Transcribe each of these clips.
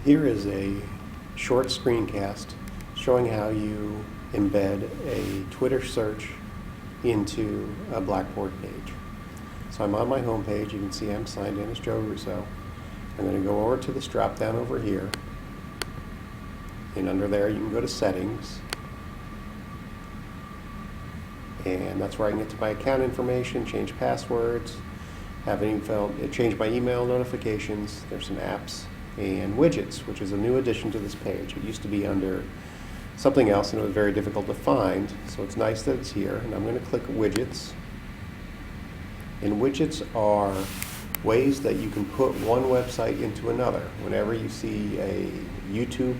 Here is a short screencast showing how you embed a Twitter search into a Blackboard page. So I'm on my home page. You can see I'm signed in as Joe Russo. I'm going to go over to this drop down over here, and under there you can go to settings, and that's where I can get to my account information, change passwords, change my email notifications. There's some apps and widgets, which is a new addition to this page. It used to be under something else and it was very difficult to find, so it's nice that it's here. And I'm going to click widgets, and widgets are ways that you can put one website into another. Whenever you see a YouTube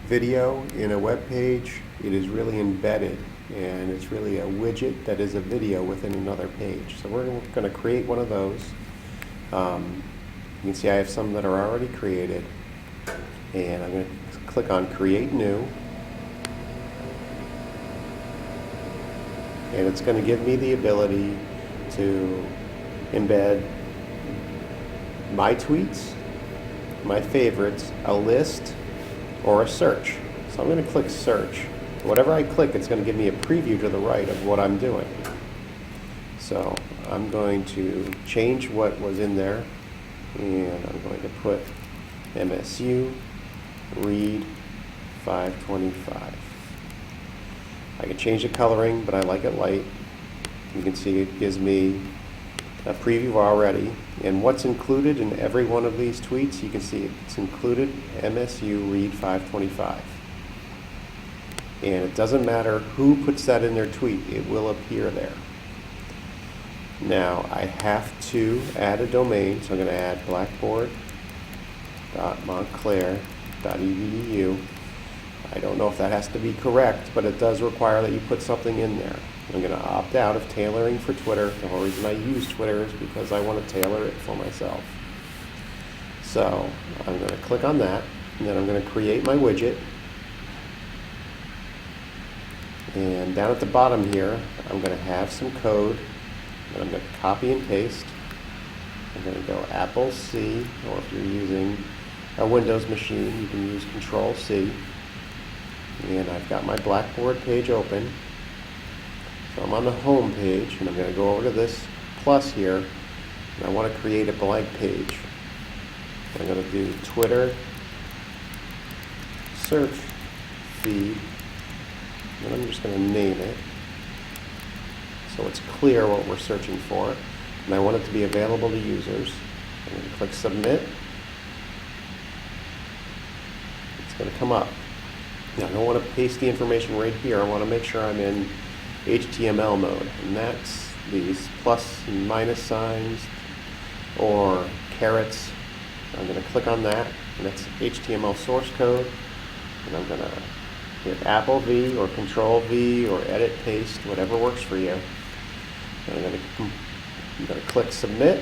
video in a web page, it is really embedded, and it's really a widget that is a video within another page. So we're going to create one of those. You can see I have some that are already created, and I'm going to click on Create New, and it's going to give me the ability to embed my tweets, my favorites, a list, or a search. So I'm going to click Search. Whatever I click, it's going to give me a preview to the right of what I'm doing. So I'm going to change what was in there, and I'm going to put MSU Read 525. I can change the coloring, but I like it light. You can see it gives me a preview already, and what's included in every one of these tweets, you can see it's included MSU Read 525. And it doesn't matter who puts that in their tweet, it will appear there. Now I have to add a domain, so I'm going to add blackboard.montclair.edu. I don't know if that has to be correct, but it does require that you put something in there. I'm going to opt out of tailoring for Twitter. The whole reason I use Twitter is because I want to tailor it for myself. So I'm going to click on that, and then I'm going to create my widget. And down at the bottom here, I'm going to have some code that I'm going to copy and paste. I'm going to go Apple C, or if you're using a Windows machine, you can use Control C. And I've got my Blackboard page open. So I'm on the home page, and I'm going to go over to this plus here, and I want to create a blank page. I'm going to do Twitter search feed, and I'm just going to name it so it's clear what we're searching for, and I want it to be available to users. I'm going to click Submit. It's going to come up. Now I don't want to paste the information right here. I want to make sure I'm in HTML mode, and that's these plus and minus signs or carets. I'm going to click on that, and that's HTML source code, and I'm going to hit Apple V or Control V or Edit Paste, whatever works for you. And I'm going to click Submit,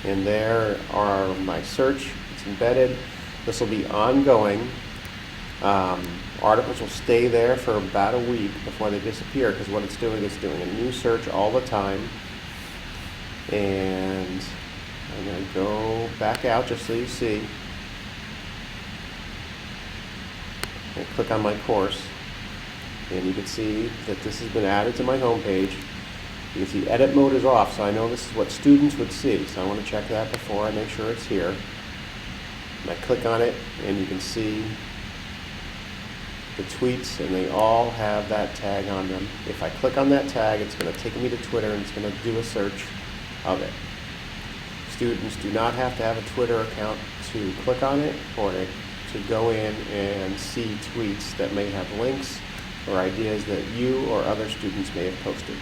and there are my search. It's embedded. This will be ongoing. Articles will stay there for about a week before they disappear, because what it's doing is doing a new search all the time. And I'm going to go back out just so you see. And click on my course, and you can see that this has been added to my home page. You can see edit mode is off, so I know this is what students would see. So I want to check that before I make sure it's here. And I click on it, and you can see the tweets, and they all have that tag on them. If I click on that tag, it's going to take me to Twitter, and it's going to do a search of it. Students do not have to have a Twitter account to click on it or to go in and see tweets that may have links or ideas that you or other students may have posted.